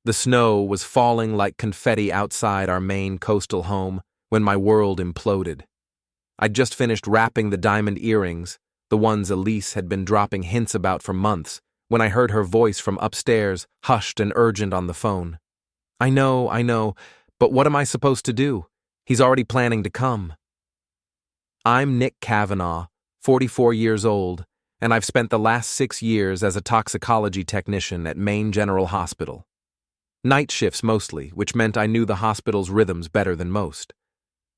The snow was falling like confetti outside our Maine coastal home when my world imploded. I'd just finished wrapping the diamond earrings, the ones Elise had been dropping hints about for months, when I heard her voice from upstairs, hushed and urgent on the phone. I know, but what am I supposed to do? He's already planning to come. I'm Nick Kavanaugh, 44 years old, and I've spent the last 6 years as a toxicology technician at Maine General Hospital. Night shifts mostly, which meant I knew the hospital's rhythms better than most.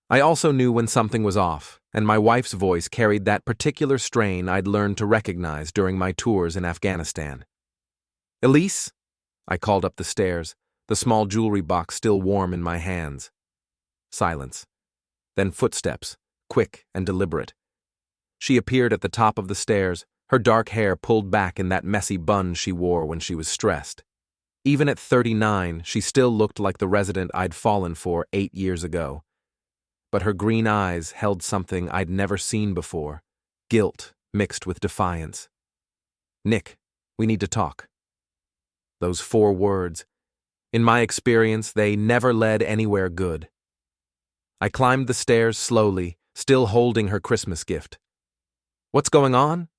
I also knew when something was off, and my wife's voice carried that particular strain I'd learned to recognize during my tours in Afghanistan. Elise? I called up the stairs, the small jewelry box still warm in my hands. Silence. Then footsteps, quick and deliberate. She appeared at the top of the stairs, her dark hair pulled back in that messy bun she wore when she was stressed. Even at 39, she still looked like the resident I'd fallen for 8 years ago. But her green eyes held something I'd never seen before, guilt mixed with defiance. Nick, we need to talk. Those 4 words. In my experience, they never led anywhere good. I climbed the stairs slowly, still holding her Christmas gift. What's going on?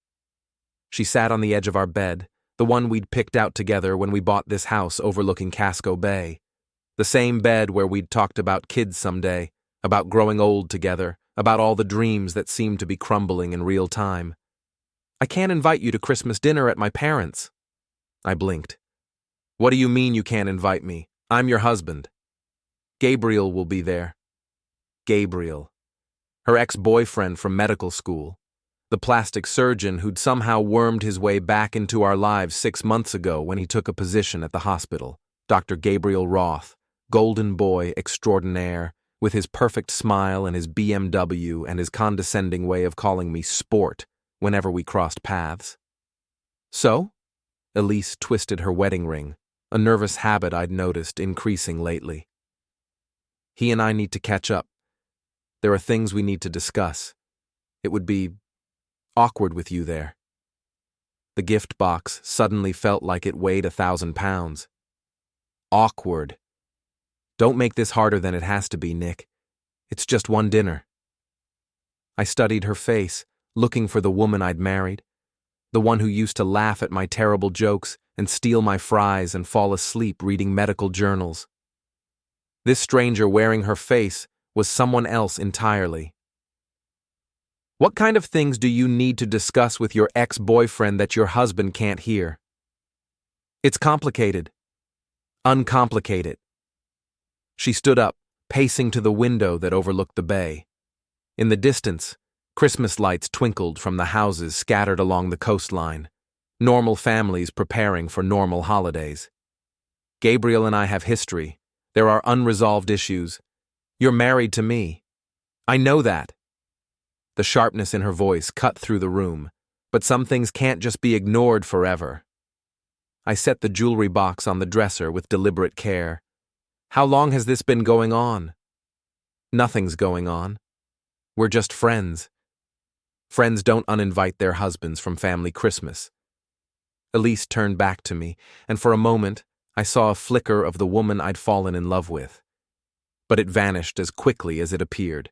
She sat on the edge of our bed, the one we'd picked out together when we bought this house overlooking Casco Bay. The same bed where we'd talked about kids someday, about growing old together, about all the dreams that seemed to be crumbling in real time. I can't invite you to Christmas dinner at my parents'. I blinked. What do you mean you can't invite me? I'm your husband. Gabriel will be there. Gabriel. Her ex-boyfriend from medical school. The plastic surgeon who'd somehow wormed his way back into our lives 6 months ago when he took a position at the hospital. Dr. Gabriel Roth, golden boy extraordinaire, with his perfect smile and his BMW and his condescending way of calling me sport whenever we crossed paths. So? Elise twisted her wedding ring, a nervous habit I'd noticed increasing lately. He and I need to catch up. There are things we need to discuss. It would be awkward with you there. The gift box suddenly felt like it weighed 1,000 pounds. Awkward. Don't make this harder than it has to be, Nick. It's just one dinner. I studied her face, looking for the woman I'd married, the one who used to laugh at my terrible jokes and steal my fries and fall asleep reading medical journals. This stranger wearing her face was someone else entirely. What kind of things do you need to discuss with your ex-boyfriend that your husband can't hear? It's complicated. Uncomplicate it. She stood up, pacing to the window that overlooked the bay. In the distance, Christmas lights twinkled from the houses scattered along the coastline, normal families preparing for normal holidays. Gabriel and I have history. There are unresolved issues. You're married to me. I know that. The sharpness in her voice cut through the room, but some things can't just be ignored forever. I set the jewelry box on the dresser with deliberate care. How long has this been going on? Nothing's going on. We're just friends. Friends don't uninvite their husbands from family Christmas. Elise turned back to me, and for a moment, I saw a flicker of the woman I'd fallen in love with. But it vanished as quickly as it appeared.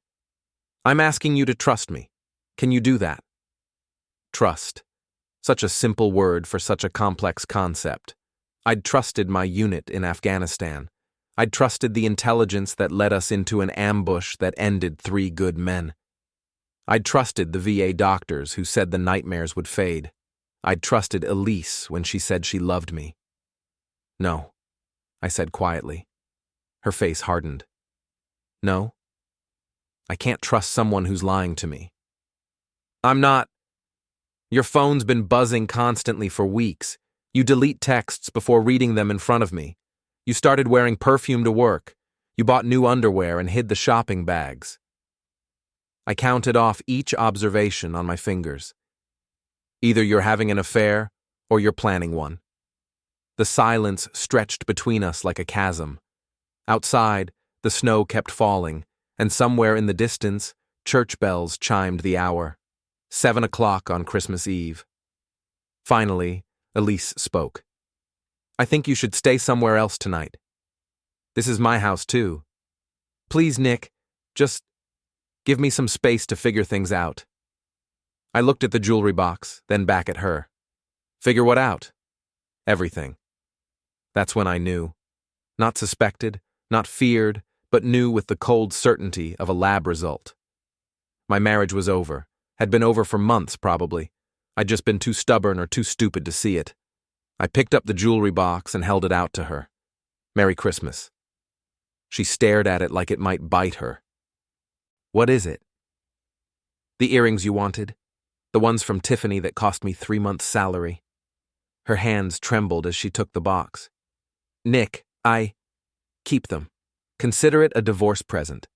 I'm asking you to trust me. Can you do that? Trust. Such a simple word for such a complex concept. I'd trusted my unit in Afghanistan. I'd trusted the intelligence that led us into an ambush that ended 3 good men. I'd trusted the VA doctors who said the nightmares would fade. I'd trusted Elise when she said she loved me. No, I said quietly. Her face hardened. No, I can't trust someone who's lying to me. I'm not. Your phone's been buzzing constantly for weeks. You delete texts before reading them in front of me. You started wearing perfume to work. You bought new underwear and hid the shopping bags. I counted off each observation on my fingers. Either you're having an affair or you're planning one. The silence stretched between us like a chasm. Outside, the snow kept falling, and somewhere in the distance, church bells chimed the hour. 7 o'clock on Christmas Eve. Finally, Elise spoke. I think you should stay somewhere else tonight. This is my house, too. Please, Nick, just give me some space to figure things out. I looked at the jewelry box, then back at her. Figure what out? Everything. That's when I knew. Not suspected, not feared, but knew with the cold certainty of a lab result. My marriage was over. Had been over for months, probably. I'd just been too stubborn or too stupid to see it. I picked up the jewelry box and held it out to her. Merry Christmas. She stared at it like it might bite her. What is it? The earrings you wanted. The ones from Tiffany that cost me 3 months' salary. Her hands trembled as she took the box. Nick, keep them. Consider it a divorce present.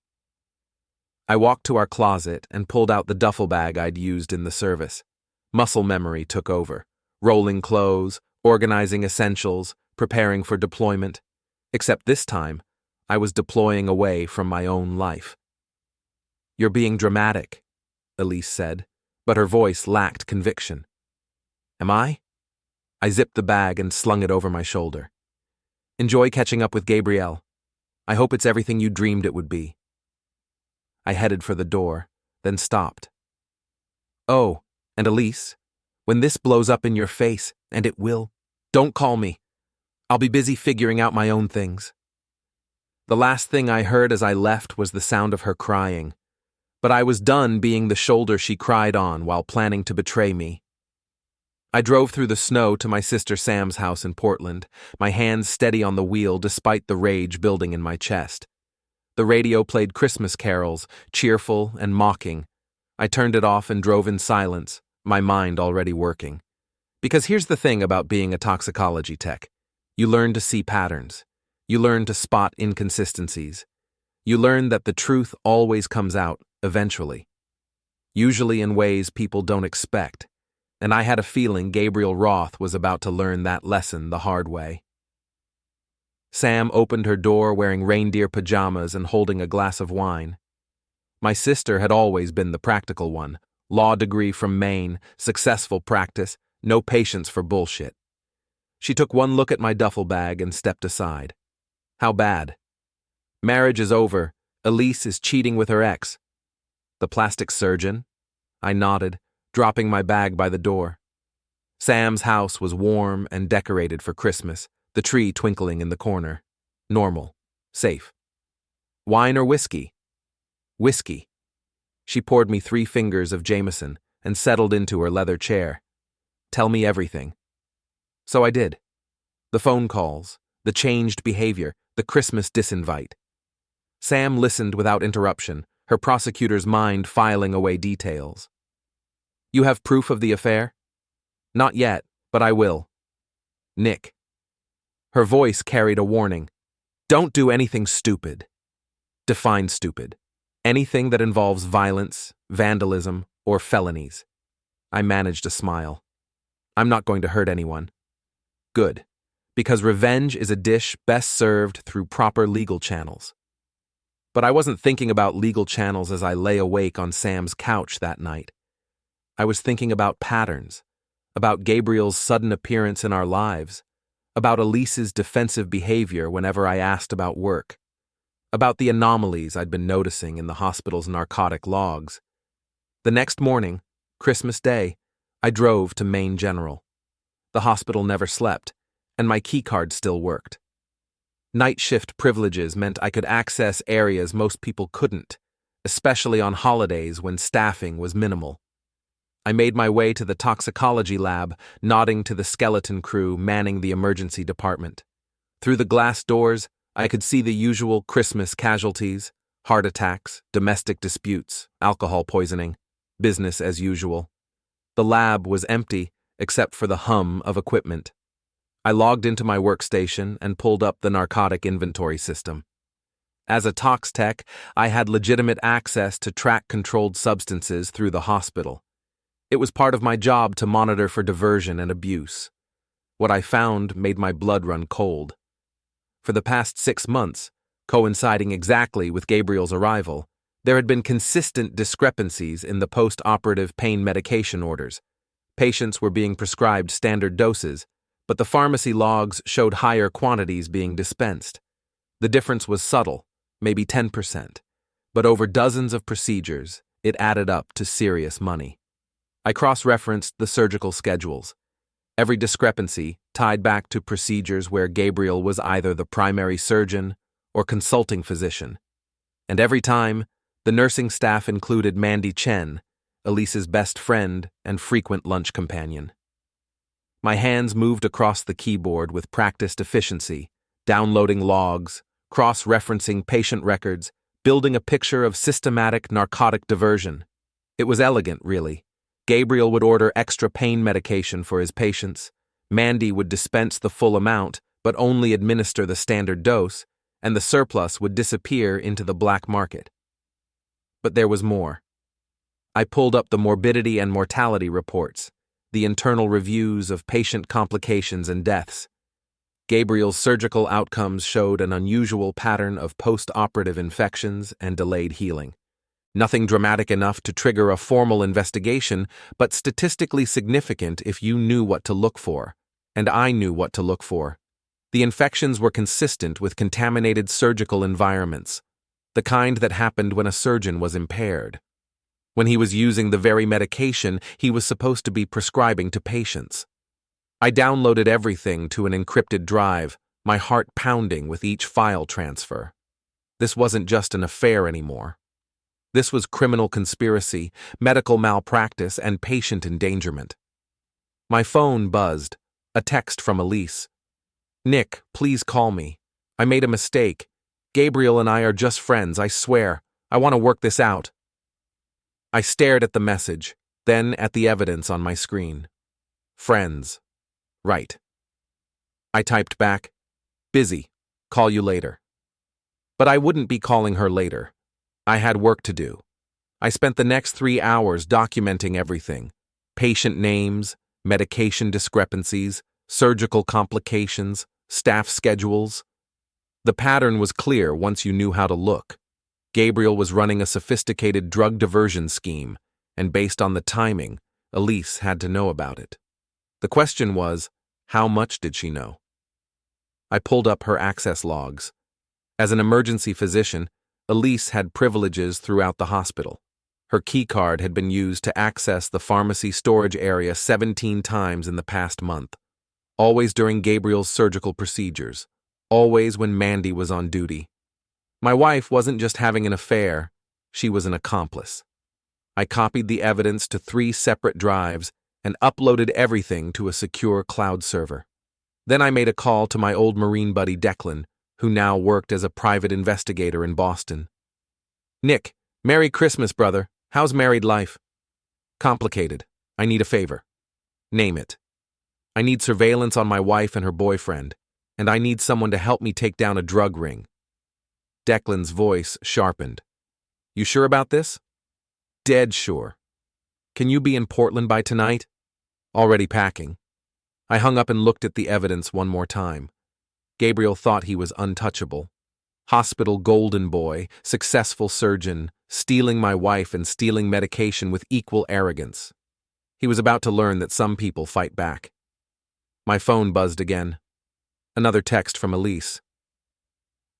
I walked to our closet and pulled out the duffel bag I'd used in the service. Muscle memory took over. Rolling clothes, organizing essentials, preparing for deployment. Except this time, I was deploying away from my own life. You're being dramatic, Elise said, but her voice lacked conviction. Am I? I zipped the bag and slung it over my shoulder. Enjoy catching up with Gabrielle. I hope it's everything you dreamed it would be. I headed for the door, then stopped. Oh, and Elise, when this blows up in your face, and it will, don't call me. I'll be busy figuring out my own things. The last thing I heard as I left was the sound of her crying, but I was done being the shoulder she cried on while planning to betray me. I drove through the snow to my sister Sam's house in Portland, my hands steady on the wheel despite the rage building in my chest. The radio played Christmas carols, cheerful and mocking. I turned it off and drove in silence, my mind already working. Because here's the thing about being a toxicology tech. You learn to see patterns. You learn to spot inconsistencies. You learn that the truth always comes out, eventually. Usually in ways people don't expect. And I had a feeling Gabriel Roth was about to learn that lesson the hard way. Sam opened her door wearing reindeer pajamas and holding a glass of wine. My sister had always been the practical one. Law degree from Maine, successful practice, no patience for bullshit. She took one look at my duffel bag and stepped aside. How bad? Marriage is over. Elise is cheating with her ex. The plastic surgeon? I nodded, dropping my bag by the door. Sam's house was warm and decorated for Christmas, the tree twinkling in the corner. Normal. Safe. Wine or whiskey? Whiskey. She poured me 3 fingers of Jameson and settled into her leather chair. Tell me everything. So I did. The phone calls, the changed behavior, the Christmas disinvite. Sam listened without interruption, her prosecutor's mind filing away details. You have proof of the affair? Not yet, but I will. Nick. Her voice carried a warning. Don't do anything stupid. Define stupid. Anything that involves violence, vandalism, or felonies. I managed a smile. I'm not going to hurt anyone. Good. Because revenge is a dish best served through proper legal channels. But I wasn't thinking about legal channels as I lay awake on Sam's couch that night. I was thinking about patterns, about Gabriel's sudden appearance in our lives, about Elise's defensive behavior whenever I asked about work, about the anomalies I'd been noticing in the hospital's narcotic logs. The next morning, Christmas Day, I drove to Maine General. The hospital never slept, and my keycard still worked. Night shift privileges meant I could access areas most people couldn't, especially on holidays when staffing was minimal. I made my way to the toxicology lab, nodding to the skeleton crew manning the emergency department. Through the glass doors, I could see the usual Christmas casualties, heart attacks, domestic disputes, alcohol poisoning, business as usual. The lab was empty, except for the hum of equipment. I logged into my workstation and pulled up the narcotic inventory system. As a tox tech, I had legitimate access to track controlled substances through the hospital. It was part of my job to monitor for diversion and abuse. What I found made my blood run cold. For the past 6 months, coinciding exactly with Gabriel's arrival, there had been consistent discrepancies in the post-operative pain medication orders. Patients were being prescribed standard doses, but the pharmacy logs showed higher quantities being dispensed. The difference was subtle, maybe 10%, but over dozens of procedures, it added up to serious money. I cross-referenced the surgical schedules. Every discrepancy tied back to procedures where Gabriel was either the primary surgeon or consulting physician. And every time, the nursing staff included Mandy Chen, Elise's best friend and frequent lunch companion. My hands moved across the keyboard with practiced efficiency, downloading logs, cross-referencing patient records, building a picture of systematic narcotic diversion. It was elegant, really. Gabriel would order extra pain medication for his patients. Mandy would dispense the full amount, but only administer the standard dose, and the surplus would disappear into the black market. But there was more. I pulled up the morbidity and mortality reports, the internal reviews of patient complications and deaths. Gabriel's surgical outcomes showed an unusual pattern of post-operative infections and delayed healing. Nothing dramatic enough to trigger a formal investigation, but statistically significant if you knew what to look for. And I knew what to look for. The infections were consistent with contaminated surgical environments, the kind that happened when a surgeon was impaired. When he was using the very medication he was supposed to be prescribing to patients. I downloaded everything to an encrypted drive, my heart pounding with each file transfer. This wasn't just an affair anymore. This was criminal conspiracy, medical malpractice, and patient endangerment. My phone buzzed, a text from Elise. "Nick, please call me. I made a mistake. Gabriel and I are just friends, I swear. I want to work this out." I stared at the message, then at the evidence on my screen. Friends. Right. I typed back, "Busy. Call you later." But I wouldn't be calling her later. I had work to do. I spent the next 3 hours documenting everything. Patient names, medication discrepancies, surgical complications, staff schedules. The pattern was clear once you knew how to look. Gabriel was running a sophisticated drug diversion scheme, and based on the timing, Elise had to know about it. The question was, how much did she know? I pulled up her access logs. As an emergency physician, Elise had privileges throughout the hospital. Her keycard had been used to access the pharmacy storage area 17 times in the past month. Always during Gabriel's surgical procedures. Always when Mandy was on duty. My wife wasn't just having an affair, she was an accomplice. I copied the evidence to 3 separate drives and uploaded everything to a secure cloud server. Then I made a call to my old Marine buddy Declan, who now worked as a private investigator in Boston. "Nick, Merry Christmas, brother. How's married life?" "Complicated. I need a favor." "Name it." "I need surveillance on my wife and her boyfriend, and I need someone to help me take down a drug ring." Declan's voice sharpened. "You sure about this?" "Dead sure." "Can you be in Portland by tonight?" "Already packing." I hung up and looked at the evidence one more time. Gabriel thought he was untouchable. Hospital golden boy, successful surgeon, stealing my wife and stealing medication with equal arrogance. He was about to learn that some people fight back. My phone buzzed again. Another text from Elise.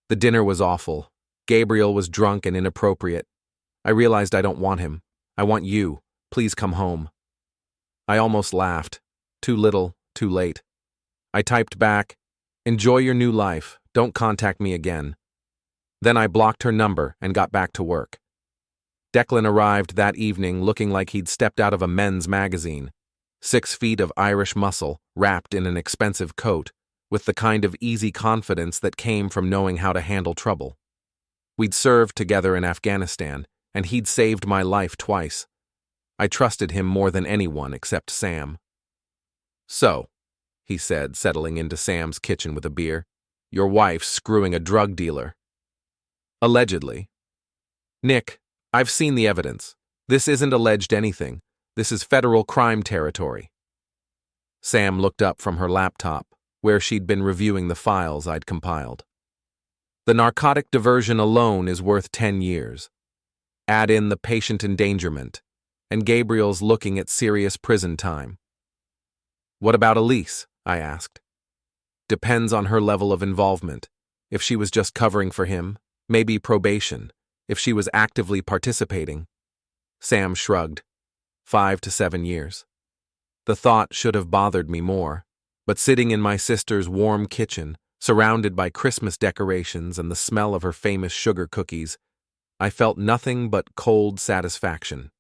The dinner was awful. Gabriel was drunk and inappropriate. I realized I don't want him. I want you. Please come home. I almost laughed. Too little, too late. I typed back, "Enjoy your new life. Don't contact me again." Then I blocked her number and got back to work. Declan arrived that evening looking like he'd stepped out of a men's magazine. 6 feet of Irish muscle, wrapped in an expensive coat, with the kind of easy confidence that came from knowing how to handle trouble. We'd served together in Afghanistan, and he'd saved my life twice. I trusted him more than anyone except Sam. "So," he said, settling into Sam's kitchen with a beer, "your wife's screwing a drug dealer." "Allegedly." "Nick, I've seen the evidence. This isn't alleged anything. This is federal crime territory." Sam looked up from her laptop, where she'd been reviewing the files I'd compiled. "The narcotic diversion alone is worth 10 years. Add in the patient endangerment, and Gabriel's looking at serious prison time." "What about Elise? I asked. Depends on her level of involvement. If she was just covering for him, maybe probation. If she was actively participating. Sam shrugged. 5 to 7 years. The thought should have bothered me more, but sitting in my sister's warm kitchen, surrounded by Christmas decorations and the smell of her famous sugar cookies, I felt nothing but cold satisfaction.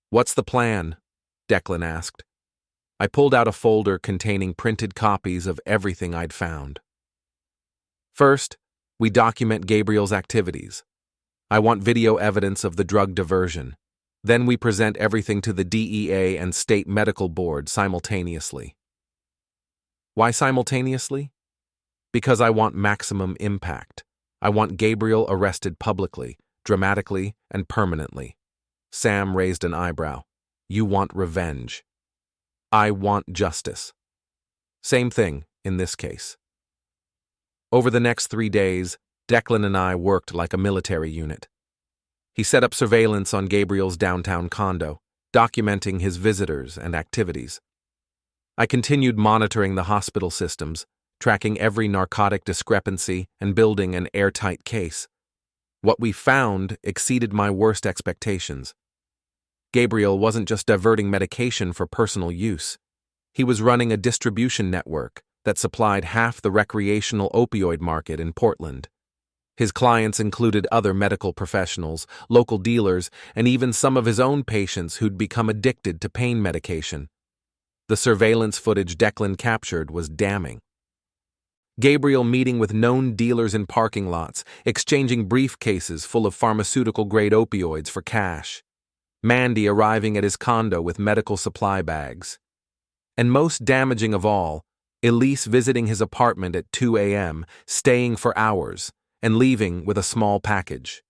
"What's the plan?" Declan asked. I pulled out a folder containing printed copies of everything I'd found. First, we document Gabriel's activities. I want video evidence of the drug diversion. Then we present everything to the DEA and State Medical Board simultaneously. Why simultaneously? Because I want maximum impact. I want Gabriel arrested publicly, dramatically, and permanently. Sam raised an eyebrow. You want revenge. I want justice. Same thing in this case. Over the next 3 days, Declan and I worked like a military unit. He set up surveillance on Gabriel's downtown condo, documenting his visitors and activities. I continued monitoring the hospital systems, tracking every narcotic discrepancy and building an airtight case. What we found exceeded my worst expectations. Gabriel wasn't just diverting medication for personal use. He was running a distribution network that supplied half the recreational opioid market in Portland. His clients included other medical professionals, local dealers, and even some of his own patients who'd become addicted to pain medication. The surveillance footage Declan captured was damning. Gabriel meeting with known dealers in parking lots, exchanging briefcases full of pharmaceutical-grade opioids for cash. Mandy arriving at his condo with medical supply bags. And most damaging of all, Elise visiting his apartment at 2 a.m., staying for hours, and leaving with a small package.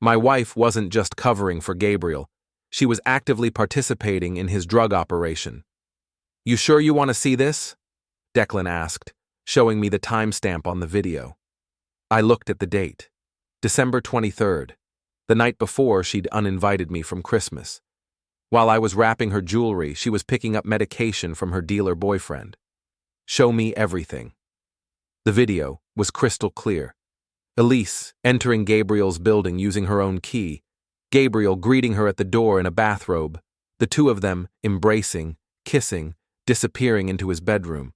My wife wasn't just covering for Gabriel. She was actively participating in his drug operation. "You sure you want to see this?" Declan asked, showing me the timestamp on the video. I looked at the date. December 23rd, the night before she'd uninvited me from Christmas. While I was wrapping her jewelry, she was picking up medication from her dealer boyfriend. Show me everything. The video was crystal clear. Elise entering Gabriel's building using her own key, Gabriel greeting her at the door in a bathrobe, the two of them embracing, kissing, disappearing into his bedroom.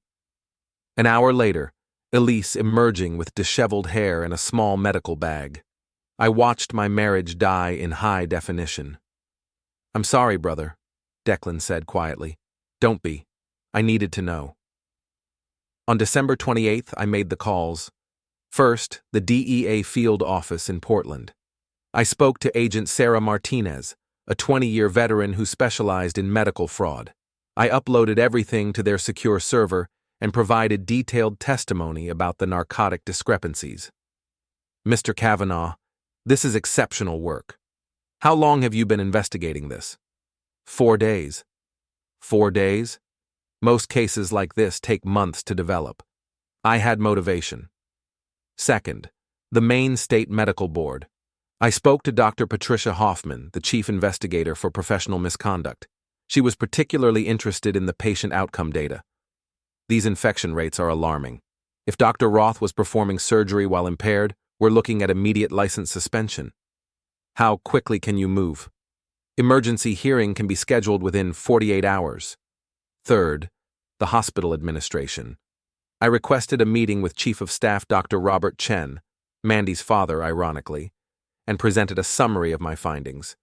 An hour later, Elise emerging with disheveled hair and a small medical bag. I watched my marriage die in high definition. "I'm sorry, brother," Declan said quietly. "Don't be. I needed to know." On December 28th, I made the calls. First, the DEA field office in Portland. I spoke to Agent Sarah Martinez, a 20-year veteran who specialized in medical fraud. I uploaded everything to their secure server and provided detailed testimony about the narcotic discrepancies. "Mr. Kavanaugh, this is exceptional work. How long have you been investigating this?" 4 days. 4 days? Most cases like this take months to develop. I had motivation. Second, the Maine State Medical Board. I spoke to Dr. Patricia Hoffman, the chief investigator for professional misconduct. She was particularly interested in the patient outcome data. These infection rates are alarming. If Dr. Roth was performing surgery while impaired, we're looking at immediate license suspension. How quickly can you move? Emergency hearing can be scheduled within 48 hours. Third, the hospital administration. I requested a meeting with Chief of Staff Dr. Robert Chen, Mandy's father, ironically, and presented a summary of my findings.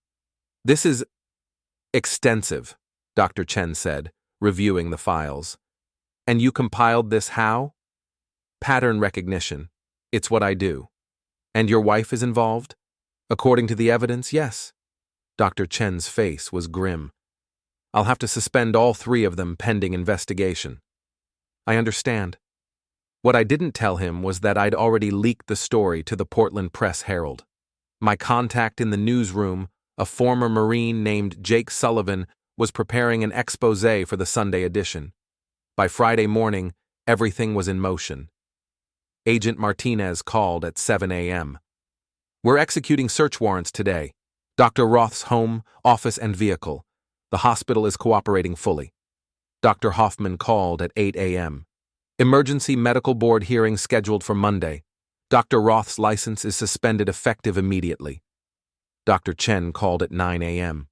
"This is extensive," Dr. Chen said, reviewing the files. "And you compiled this how?" "Pattern recognition. It's what I do." "And your wife is involved?" "According to the evidence, yes." Dr. Chen's face was grim. "I'll have to suspend all 3 of them pending investigation." "I understand." What I didn't tell him was that I'd already leaked the story to the Portland Press-Herald. My contact in the newsroom, a former Marine named Jake Sullivan, was preparing an exposé for the Sunday edition. By Friday morning, everything was in motion. Agent Martinez called at 7 a.m. "We're executing search warrants today. Dr. Roth's home, office, and vehicle. The hospital is cooperating fully." Dr. Hoffman called at 8 a.m. Emergency medical board hearing scheduled for Monday. Dr. Roth's license is suspended effective immediately. Dr. Chen called at 9 a.m.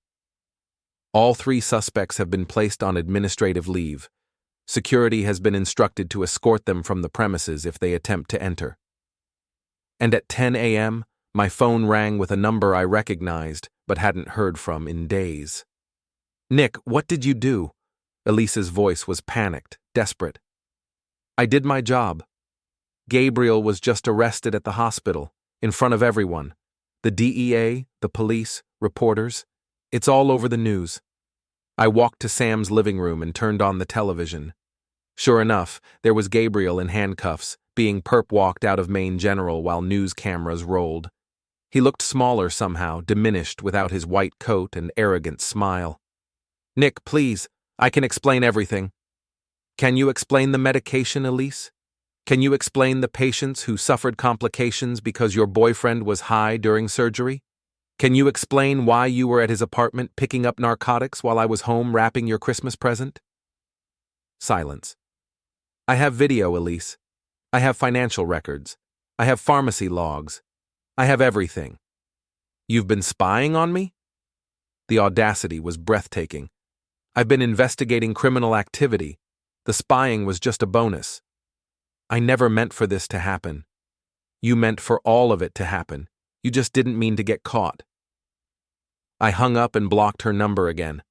All 3 suspects have been placed on administrative leave. Security has been instructed to escort them from the premises if they attempt to enter. And at 10 a.m., my phone rang with a number I recognized but hadn't heard from in days. "Nick, what did you do?" Elise's voice was panicked, desperate. "I did my job. Gabriel was just arrested at the hospital, in front of everyone. The DEA, the police, reporters. It's all over the news." I walked to Sam's living room and turned on the television. Sure enough, there was Gabriel in handcuffs, being perp-walked out of Main General while news cameras rolled. He looked smaller somehow, diminished without his white coat and arrogant smile. "Nick, please, I can explain everything." "Can you explain the medication, Elise? Can you explain the patients who suffered complications because your boyfriend was high during surgery? Can you explain why you were at his apartment picking up narcotics while I was home wrapping your Christmas present?" Silence. "I have video, Elise. I have financial records. I have pharmacy logs. I have everything." "You've been spying on me?" The audacity was breathtaking. "I've been investigating criminal activity. The spying was just a bonus. I never meant for this to happen. You meant for all of it to happen. You just didn't mean to get caught." I hung up and blocked her number again.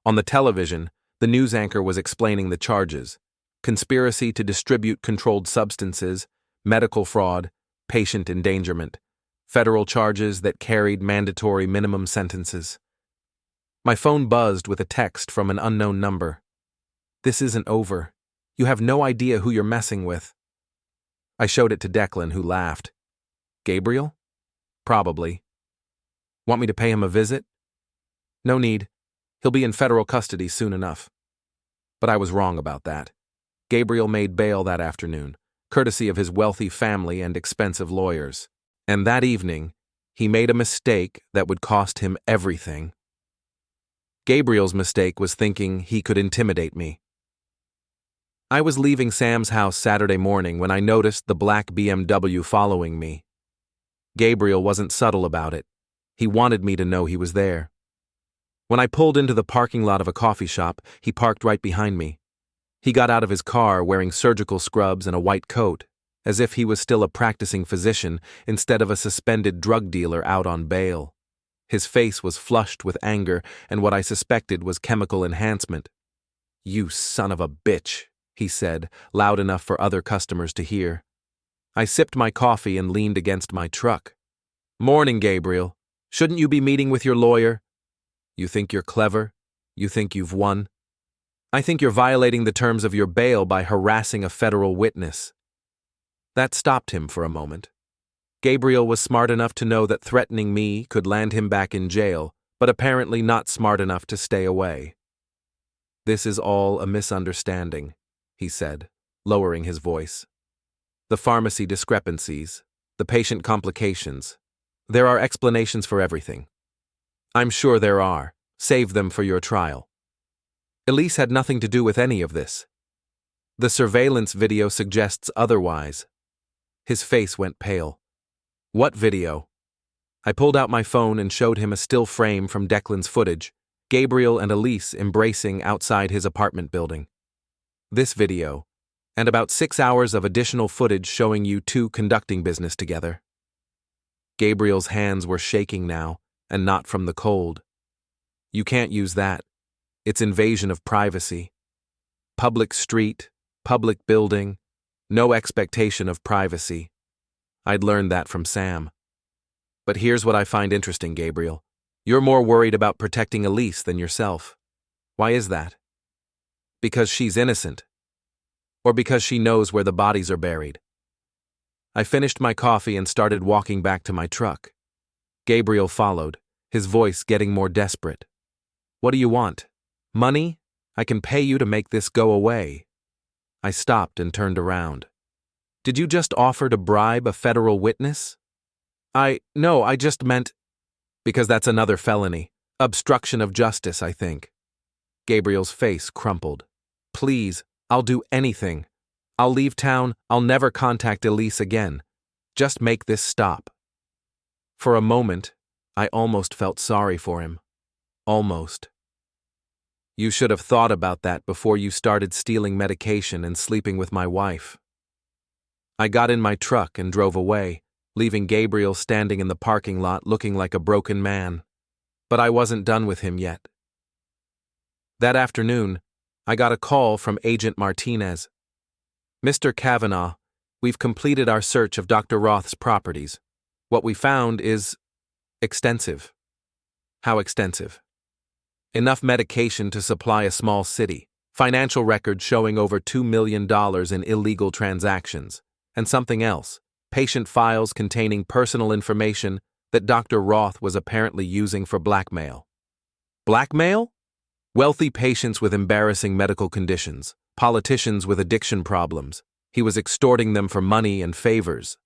On the television, the news anchor was explaining the charges: conspiracy to distribute controlled substances, medical fraud, patient endangerment, federal charges that carried mandatory minimum sentences. My phone buzzed with a text from an unknown number. "This isn't over. You have no idea who you're messing with." I showed it to Declan, who laughed. "Gabriel? Probably. Want me to pay him a visit?" "No need. He'll be in federal custody soon enough." But I was wrong about that. Gabriel made bail that afternoon, courtesy of his wealthy family and expensive lawyers. And that evening, he made a mistake that would cost him everything. Gabriel's mistake was thinking he could intimidate me. I was leaving Sam's house Saturday morning when I noticed the black BMW following me. Gabriel wasn't subtle about it. He wanted me to know he was there. When I pulled into the parking lot of a coffee shop, he parked right behind me. He got out of his car wearing surgical scrubs and a white coat, as if he was still a practicing physician instead of a suspended drug dealer out on bail. His face was flushed with anger and what I suspected was chemical enhancement. "You son of a bitch," he said, loud enough for other customers to hear. I sipped my coffee and leaned against my truck. "Morning, Gabriel. Shouldn't you be meeting with your lawyer? You think you're clever? You think you've won? I think you're violating the terms of your bail by harassing a federal witness." That stopped him for a moment. Gabriel was smart enough to know that threatening me could land him back in jail, but apparently not smart enough to stay away. "This is all a misunderstanding," he said, lowering his voice. "The pharmacy discrepancies, the patient complications. There are explanations for everything. I'm sure there are. Save them for your trial. Elise had nothing to do with any of this. The surveillance video suggests otherwise." His face went pale. "What video?" I pulled out my phone and showed him a still frame from Declan's footage, Gabriel and Elise embracing outside his apartment building. "This video, and about 6 hours of additional footage showing you two conducting business together." Gabriel's hands were shaking now, and not from the cold. "You can't use that. It's invasion of privacy. Public street, public building, no expectation of privacy. I'd learned that from Sam. But here's what I find interesting, Gabriel. You're more worried about protecting Elise than yourself. Why is that? Because she's innocent? Or because she knows where the bodies are buried?" I finished my coffee and started walking back to my truck. Gabriel followed, his voice getting more desperate. "What do you want? Money? I can pay you to make this go away." I stopped and turned around. "Did you just offer to bribe a federal witness?" No, I just meant..." "Because that's another felony. Obstruction of justice, I think." Gabriel's face crumpled. Please, I'll do anything. I'll leave town, I'll never contact Elise again. Just make this stop. For a moment, I almost felt sorry for him. Almost. You should have thought about that before you started stealing medication and sleeping with my wife. I got in my truck and drove away, leaving Gabriel standing in the parking lot looking like a broken man. But I wasn't done with him yet. That afternoon, I got a call from Agent Martinez. Mr. Kavanaugh, we've completed our search of Dr. Roth's properties. What we found is extensive. How extensive? Enough medication to supply a small city, financial records showing over $2 million in illegal transactions, and something else, patient files containing personal information that Dr. Roth was apparently using for blackmail. Blackmail? Wealthy patients with embarrassing medical conditions, politicians with addiction problems. He was extorting them for money and favors.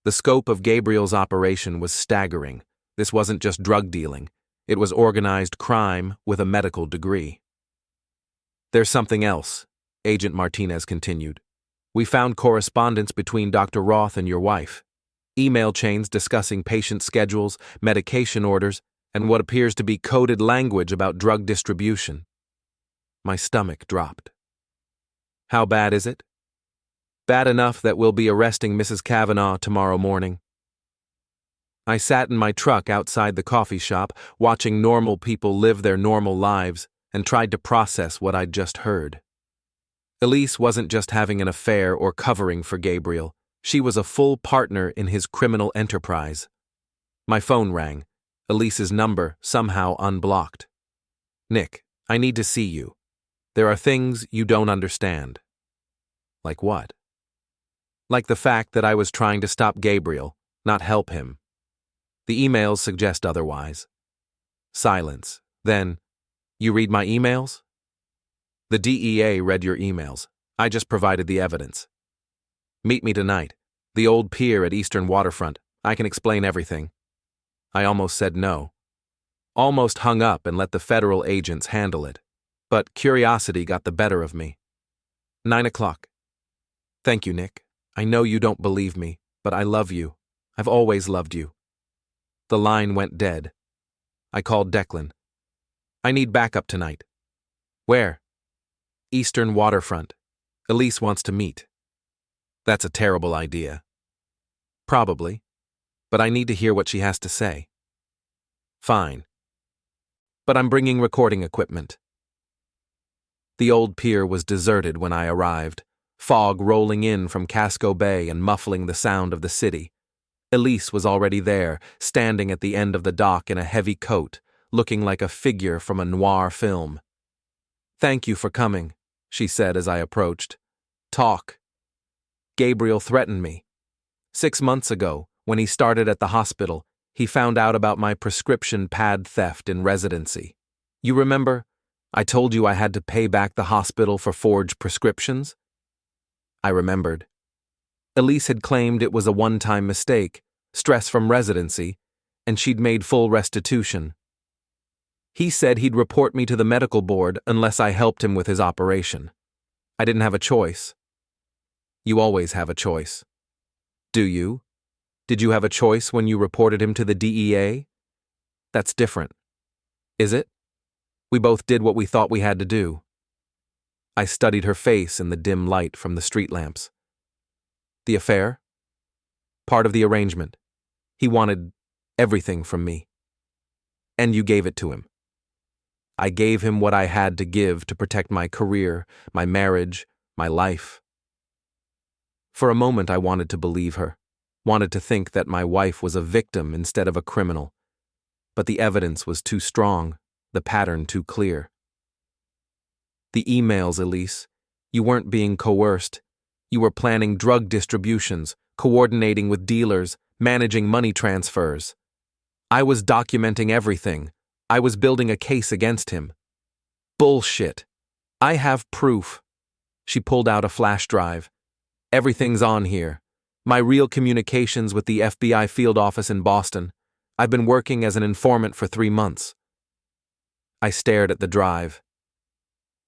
The scope of Gabriel's operation was staggering. This wasn't just drug dealing. It was organized crime with a medical degree. There's something else, Agent Martinez continued. We found correspondence between Dr. Roth and your wife. Email chains discussing patient schedules, medication orders, and what appears to be coded language about drug distribution. My stomach dropped. How bad is it? Bad enough that we'll be arresting Mrs. Kavanaugh tomorrow morning. I sat in my truck outside the coffee shop, watching normal people live their normal lives, and tried to process what I'd just heard. Elise wasn't just having an affair or covering for Gabriel. She was a full partner in his criminal enterprise. My phone rang. Elise's number somehow unblocked. Nick, I need to see you. There are things you don't understand. Like what? Like the fact that I was trying to stop Gabriel, not help him. The emails suggest otherwise. Silence. Then, you read my emails? The DEA read your emails. I just provided the evidence. Meet me tonight. The old pier at Eastern Waterfront. I can explain everything. I almost said no. Almost hung up and let the federal agents handle it. But curiosity got the better of me. 9 o'clock. Thank you, Nick. I know you don't believe me, but I love you. I've always loved you. The line went dead. I called Declan. I need backup tonight. Where? Eastern Waterfront. Elise wants to meet. That's a terrible idea. Probably. But I need to hear what she has to say. Fine. But I'm bringing recording equipment. The old pier was deserted when I arrived, fog rolling in from Casco Bay and muffling the sound of the city. Elise was already there, standing at the end of the dock in a heavy coat, looking like a figure from a noir film. Thank you for coming, she said as I approached. Talk. Gabriel threatened me. 6 months ago, when he started at the hospital, he found out about my prescription pad theft in residency. You remember? I told you I had to pay back the hospital for forged prescriptions? I remembered. Elise had claimed it was a one-time mistake, stress from residency, and she'd made full restitution. He said he'd report me to the medical board unless I helped him with his operation. I didn't have a choice. You always have a choice. Do you? Did you have a choice when you reported him to the DEA? That's different. Is it? We both did what we thought we had to do. I studied her face in the dim light from the street lamps. The affair? Part of the arrangement. He wanted everything from me. And you gave it to him. I gave him what I had to give to protect my career, my marriage, my life. For a moment I wanted to believe her, wanted to think that my wife was a victim instead of a criminal. But the evidence was too strong, the pattern too clear. The emails, Elise. You weren't being coerced. You were planning drug distributions, coordinating with dealers, managing money transfers. I was documenting everything. I was building a case against him. Bullshit. I have proof. She pulled out a flash drive. Everything's on here. My real communications with the FBI field office in Boston. I've been working as an informant for 3 months. I stared at the drive.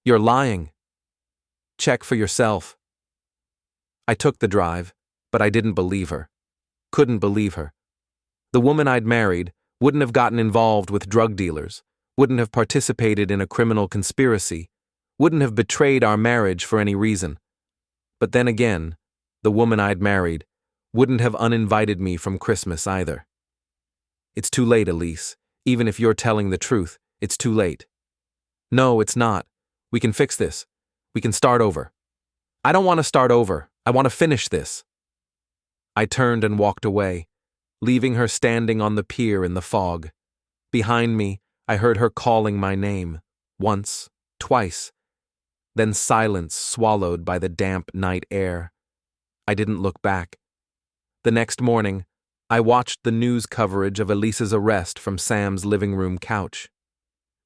You're lying. Check for yourself. I took the drive, but I didn't believe her. Couldn't believe her. The woman I'd married wouldn't have gotten involved with drug dealers, wouldn't have participated in a criminal conspiracy, wouldn't have betrayed our marriage for any reason. But then again, the woman I'd married wouldn't have uninvited me from Christmas either. It's too late, Elise. Even if you're telling the truth, it's too late. No, it's not. We can fix this. We can start over. I don't want to start over. I want to finish this. I turned and walked away, leaving her standing on the pier in the fog. Behind me, I heard her calling my name, once, twice, then silence swallowed by the damp night air. I didn't look back. The next morning, I watched the news coverage of Elise's arrest from Sam's living room couch.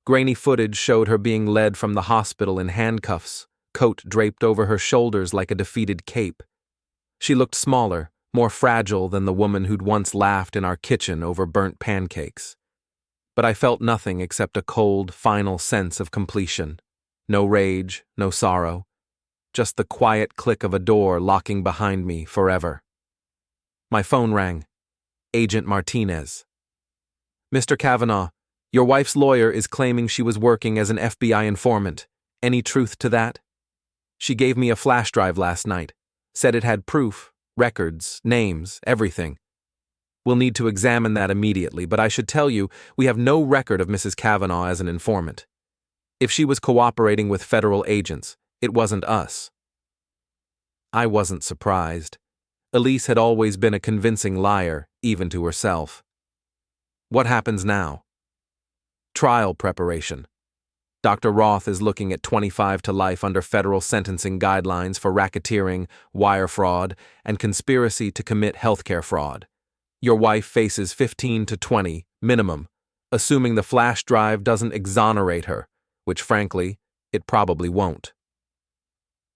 Grainy footage showed her being led from the hospital in handcuffs, coat draped over her shoulders like a defeated cape. She looked smaller, more fragile than the woman who'd once laughed in our kitchen over burnt pancakes. But I felt nothing except a cold, final sense of completion. No rage, no sorrow. Just the quiet click of a door locking behind me forever. My phone rang. Agent Martinez. Mr. Kavanaugh, your wife's lawyer is claiming she was working as an FBI informant. Any truth to that? She gave me a flash drive last night. Said it had proof, records, names, everything. We'll need to examine that immediately, but I should tell you, we have no record of Mrs. Kavanaugh as an informant. If she was cooperating with federal agents, it wasn't us. I wasn't surprised. Elise had always been a convincing liar, even to herself. What happens now? Trial preparation. Dr. Roth is looking at 25 to life under federal sentencing guidelines for racketeering, wire fraud, and conspiracy to commit healthcare fraud. Your wife faces 15 to 20, minimum, assuming the flash drive doesn't exonerate her, which frankly, it probably won't.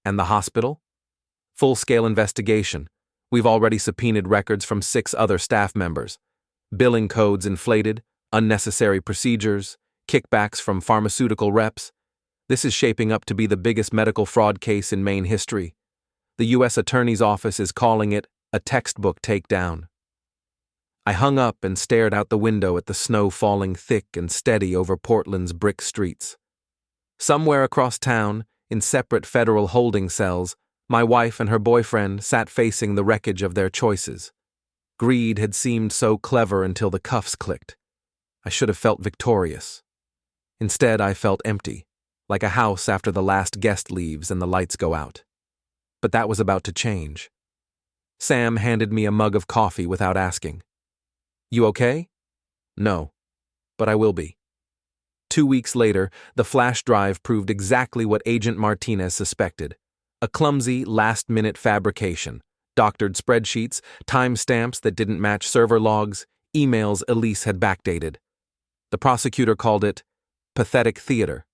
And the hospital? Full-scale investigation. We've already subpoenaed records from 6 other staff members. Billing codes inflated, unnecessary procedures, kickbacks from pharmaceutical reps. This is shaping up to be the biggest medical fraud case in Maine history. The U.S. Attorney's Office is calling it a textbook takedown. I hung up and stared out the window at the snow falling thick and steady over Portland's brick streets. Somewhere across town, in separate federal holding cells, my wife and her boyfriend sat facing the wreckage of their choices. Greed had seemed so clever until the cuffs clicked. I should have felt victorious. Instead, I felt empty, like a house after the last guest leaves and the lights go out. But that was about to change. Sam handed me a mug of coffee without asking. You okay? No, but I will be. 2 weeks later, the flash drive proved exactly what Agent Martinez suspected. A clumsy, last-minute fabrication. Doctored spreadsheets, timestamps that didn't match server logs, emails Elise had backdated. The prosecutor called it pathetic theater.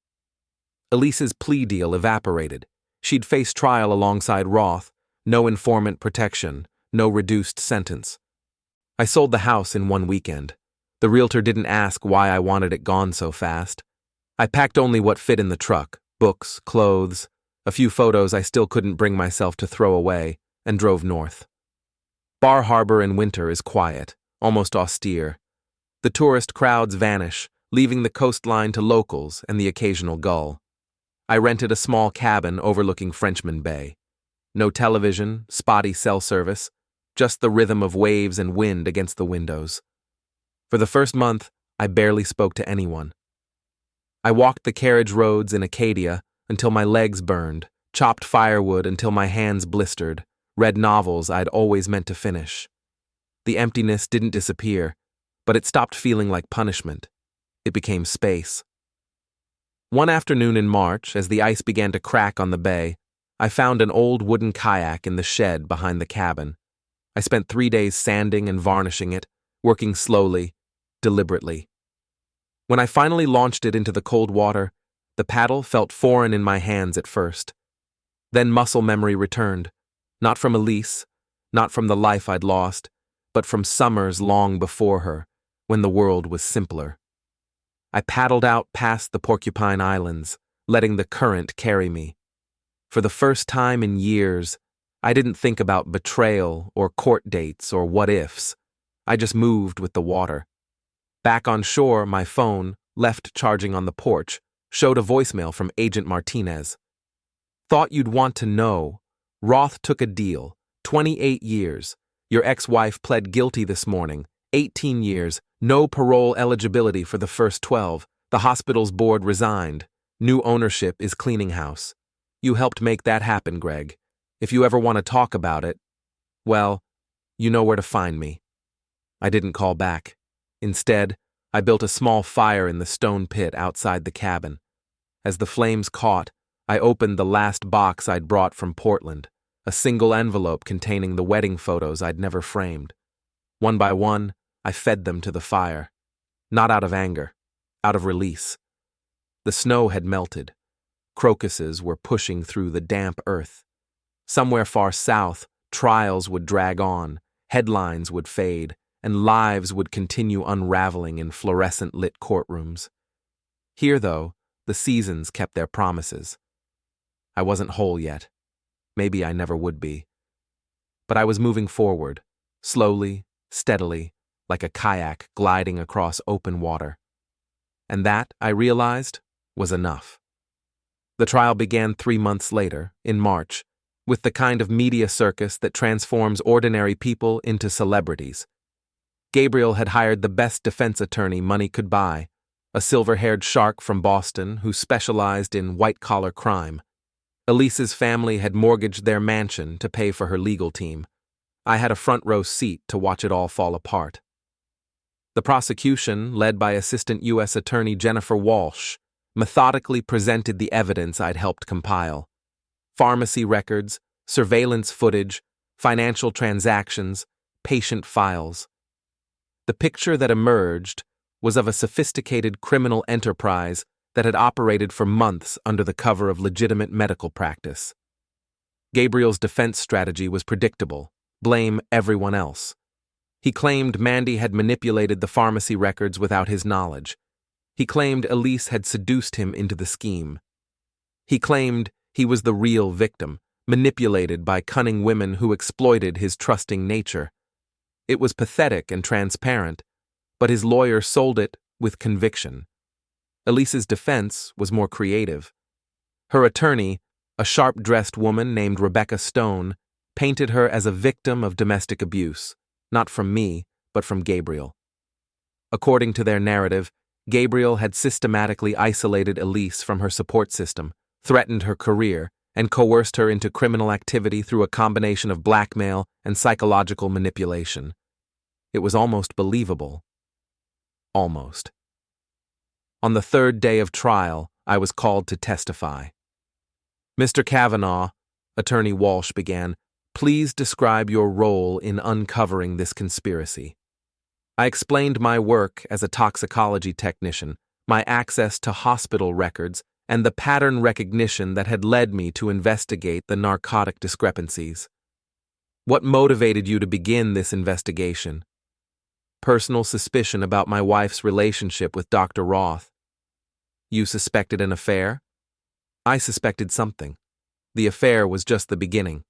Elise's plea deal evaporated. She'd face trial alongside Roth, no informant protection, no reduced sentence. I sold the house in 1 weekend. The realtor didn't ask why I wanted it gone so fast. I packed only what fit in the truck, books, clothes, a few photos I still couldn't bring myself to throw away, and drove north. Bar Harbor in winter is quiet, almost austere. The tourist crowds vanish, leaving the coastline to locals and the occasional gull. I rented a small cabin overlooking Frenchman Bay. No television, spotty cell service, just the rhythm of waves and wind against the windows. For the first month, I barely spoke to anyone. I walked the carriage roads in Acadia until my legs burned, chopped firewood until my hands blistered, read novels I'd always meant to finish. The emptiness didn't disappear, but it stopped feeling like punishment. It became space. One afternoon in March, as the ice began to crack on the bay, I found an old wooden kayak in the shed behind the cabin. I spent 3 days sanding and varnishing it, working slowly, deliberately. When I finally launched it into the cold water, the paddle felt foreign in my hands at first. Then muscle memory returned, not from Elise, not from the life I'd lost, but from summers long before her, when the world was simpler. I paddled out past the Porcupine Islands, letting the current carry me. For the first time in years, I didn't think about betrayal or court dates or what-ifs. I just moved with the water. Back on shore, my phone, left charging on the porch, showed a voicemail from Agent Martinez. Thought you'd want to know. Roth took a deal. 28 years. Your ex-wife pled guilty this morning. 18 years. No parole eligibility for the first 12. The hospital's board resigned. New ownership is cleaning house. You helped make that happen, Greg. If you ever want to talk about it, well, you know where to find me. I didn't call back. Instead, I built a small fire in the stone pit outside the cabin. As the flames caught, I opened the last box I'd brought from Portland, a single envelope containing the wedding photos I'd never framed. One by one, I fed them to the fire. Not out of anger, out of release. The snow had melted. Crocuses were pushing through the damp earth. Somewhere far south, trials would drag on, headlines would fade, and lives would continue unraveling in fluorescent-lit courtrooms. Here, though, the seasons kept their promises. I wasn't whole yet. Maybe I never would be. But I was moving forward, slowly, steadily, like a kayak gliding across open water. And that, I realized, was enough. The trial began 3 months later, in March, with the kind of media circus that transforms ordinary people into celebrities. Gabriel had hired the best defense attorney money could buy, a silver-haired shark from Boston who specialized in white-collar crime. Elise's family had mortgaged their mansion to pay for her legal team. I had a front-row seat to watch it all fall apart. The prosecution, led by Assistant U.S. Attorney Jennifer Walsh, methodically presented the evidence I'd helped compile. Pharmacy records, surveillance footage, financial transactions, patient files. The picture that emerged was of a sophisticated criminal enterprise that had operated for months under the cover of legitimate medical practice. Gabriel's defense strategy was predictable: blame everyone else. He claimed Mandy had manipulated the pharmacy records without his knowledge. He claimed Elise had seduced him into the scheme. He claimed he was the real victim, manipulated by cunning women who exploited his trusting nature. It was pathetic and transparent, but his lawyer sold it with conviction. Elise's defense was more creative. Her attorney, a sharp-dressed woman named Rebecca Stone, painted her as a victim of domestic abuse, not from me, but from Gabriel. According to their narrative, Gabriel had systematically isolated Elise from her support system, threatened her career, and coerced her into criminal activity through a combination of blackmail and psychological manipulation. It was almost believable. Almost. On the third day of trial, I was called to testify. "Mr. Kavanaugh," Attorney Walsh began, "please describe your role in uncovering this conspiracy." I explained my work as a toxicology technician, my access to hospital records, and the pattern recognition that had led me to investigate the narcotic discrepancies. "What motivated you to begin this investigation?" "Personal suspicion about my wife's relationship with Dr. Roth." "You suspected an affair?" "I suspected something. The affair was just the beginning."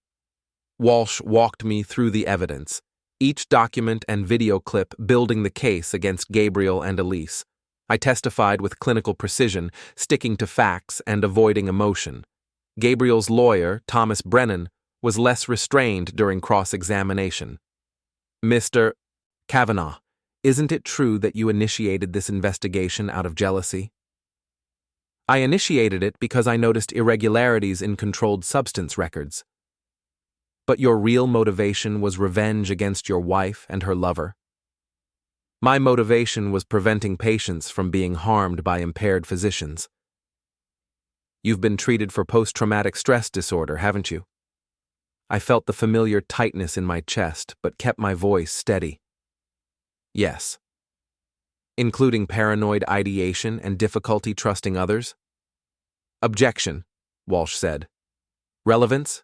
Walsh walked me through the evidence, each document and video clip building the case against Gabriel and Elise. I testified with clinical precision, sticking to facts and avoiding emotion. Gabriel's lawyer, Thomas Brennan, was less restrained during cross-examination. "Mr. Kavanaugh, isn't it true that you initiated this investigation out of jealousy?" "I initiated it because I noticed irregularities in controlled substance records." "But your real motivation was revenge against your wife and her lover?" "My motivation was preventing patients from being harmed by impaired physicians." "You've been treated for post-traumatic stress disorder, haven't you?" I felt the familiar tightness in my chest, but kept my voice steady. "Yes." "Including paranoid ideation and difficulty trusting others?" "Objection," Walsh said. "Relevance?"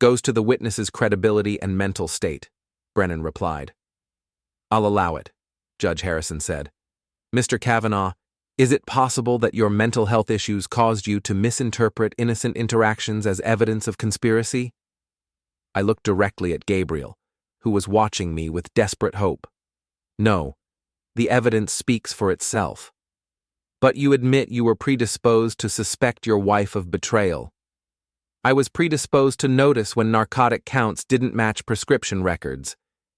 "Goes to the witness's credibility and mental state," Brennan replied. "I'll allow it," Judge Harrison said. "Mr. Kavanaugh, Is it possible that your mental health issues caused you to misinterpret innocent interactions as evidence of conspiracy? I looked directly at Gabriel, who was watching me with desperate hope. No, the evidence speaks for itself. But you admit you were predisposed to suspect your wife of betrayal. I was predisposed to notice when narcotic counts didn't match prescription records.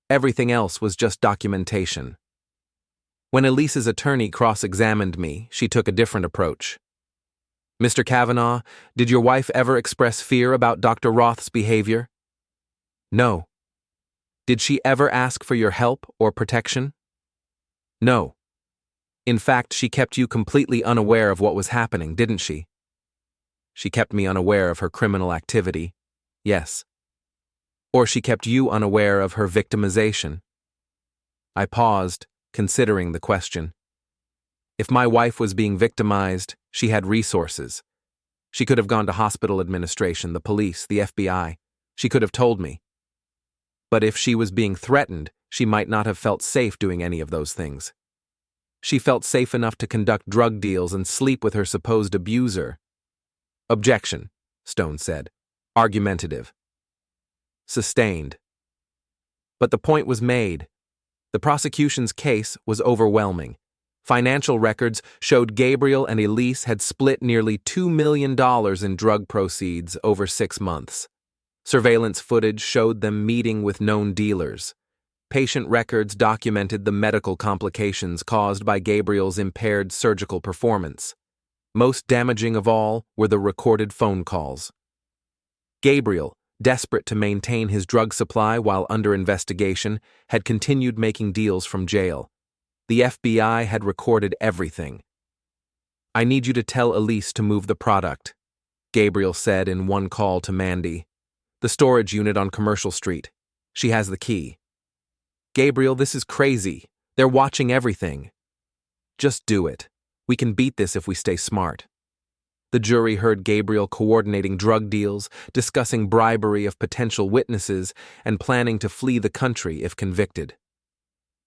Everything else was just documentation. When Elise's attorney cross-examined me, she took a different approach. Mr. Kavanaugh, did your wife ever express fear about Dr. Roth's behavior? No. Did she ever ask for your help or protection? No. In fact, she kept you completely unaware of what was happening, didn't she? She kept me unaware of her criminal activity, yes. Or she kept you unaware of her victimization. I paused, considering the question. If my wife was being victimized, she had resources. She could have gone to hospital administration, the police, the FBI. She could have told me. But if she was being threatened, she might not have felt safe doing any of those things. She felt safe enough to conduct drug deals and sleep with her supposed abuser. Objection, Stone said. Argumentative. Sustained. But the point was made. The prosecution's case was overwhelming. Financial records showed Gabriel and Elise had split nearly $2 million in drug proceeds over 6 months. Surveillance footage showed them meeting with known dealers. Patient records documented the medical complications caused by Gabriel's impaired surgical performance. Most damaging of all were the recorded phone calls. Gabriel, desperate to maintain his drug supply while under investigation, had continued making deals from jail. The FBI had recorded everything. I need you to tell Elise to move the product, Gabriel said in one call to Mandy. The storage unit on Commercial Street. She has the key. Gabriel, this is crazy. They're watching everything. Just do it. We can beat this if we stay smart. The jury heard Gabriel coordinating drug deals, discussing bribery of potential witnesses, and planning to flee the country if convicted.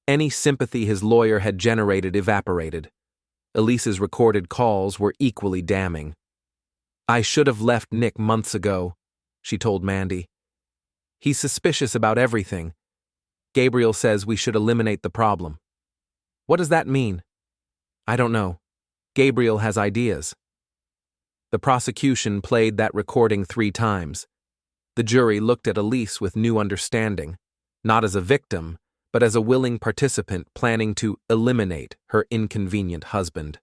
Any sympathy his lawyer had generated evaporated. Elise's recorded calls were equally damning. I should have left Nick months ago, she told Mandy. He's suspicious about everything. Gabriel says we should eliminate the problem. What does that mean? I don't know. Gabriel has ideas. The prosecution played that recording 3 times. The jury looked at Elise with new understanding, not as a victim, but as a willing participant planning to eliminate her inconvenient husband.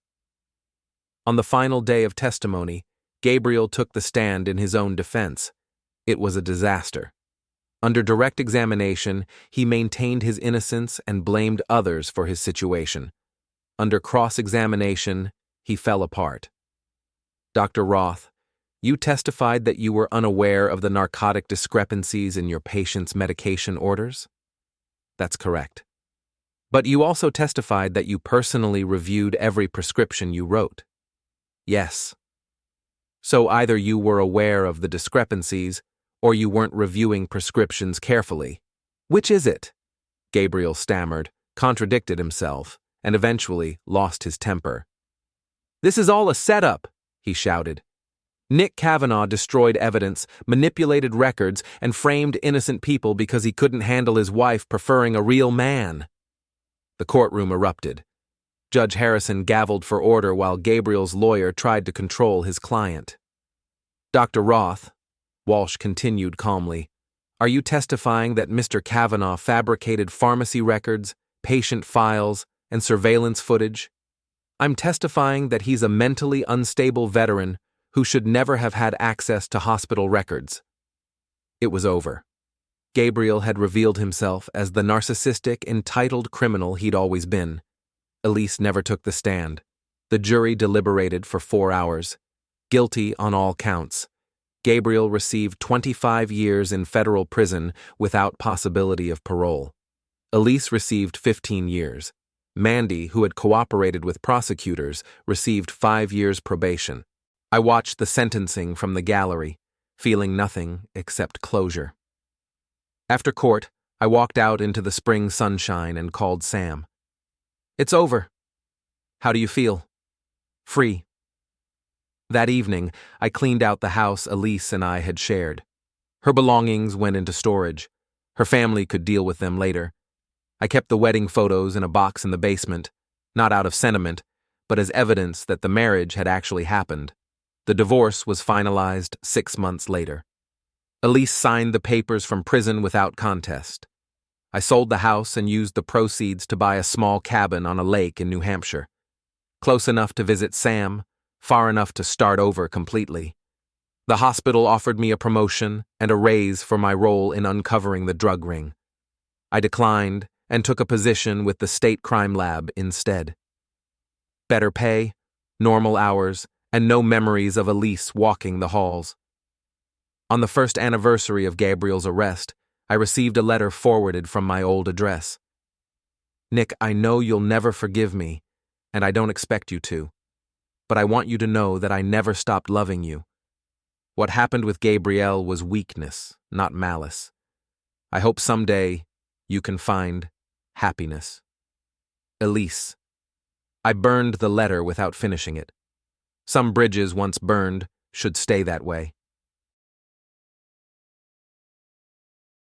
On the final day of testimony, Gabriel took the stand in his own defense. It was a disaster. Under direct examination, he maintained his innocence and blamed others for his situation. Under cross-examination, he fell apart. Dr. Roth, you testified that you were unaware of the narcotic discrepancies in your patient's medication orders? That's correct. But you also testified that you personally reviewed every prescription you wrote? Yes. So either you were aware of the discrepancies, or you weren't reviewing prescriptions carefully. Which is it? Gabriel stammered, contradicted himself, and eventually lost his temper. This is all a setup, he shouted. Nick Kavanaugh destroyed evidence, manipulated records, and framed innocent people because he couldn't handle his wife preferring a real man. The courtroom erupted. Judge Harrison gavelled for order while Gabriel's lawyer tried to control his client. Dr. Roth, Walsh continued calmly, are you testifying that Mr. Kavanaugh fabricated pharmacy records, patient files, and surveillance footage? I'm testifying that he's a mentally unstable veteran who should never have had access to hospital records. It was over. Gabriel had revealed himself as the narcissistic, entitled criminal he'd always been. Elise never took the stand. The jury deliberated for 4 hours. Guilty on all counts. Gabriel received 25 years in federal prison without possibility of parole. Elise received 15 years. Mandy, who had cooperated with prosecutors, received 5 years probation. I watched the sentencing from the gallery, feeling nothing except closure. After court, I walked out into the spring sunshine and called Sam. It's over. How do you feel? Free. That evening, I cleaned out the house Elise and I had shared. Her belongings went into storage. Her family could deal with them later. I kept the wedding photos in a box in the basement, not out of sentiment, but as evidence that the marriage had actually happened. The divorce was finalized 6 months later. Elise signed the papers from prison without contest. I sold the house and used the proceeds to buy a small cabin on a lake in New Hampshire. Close enough to visit Sam, far enough to start over completely. The hospital offered me a promotion and a raise for my role in uncovering the drug ring. I declined and took a position with the state crime lab instead. Better pay, normal hours, and no memories of Elise walking the halls. On the first anniversary of Gabriel's arrest, I received a letter forwarded from my old address. Nick, I know you'll never forgive me, and I don't expect you to, but I want you to know that I never stopped loving you. What happened with Gabrielle was weakness, not malice. I hope someday you can find happiness. Elise. I burned the letter without finishing it. Some bridges once burned should stay that way.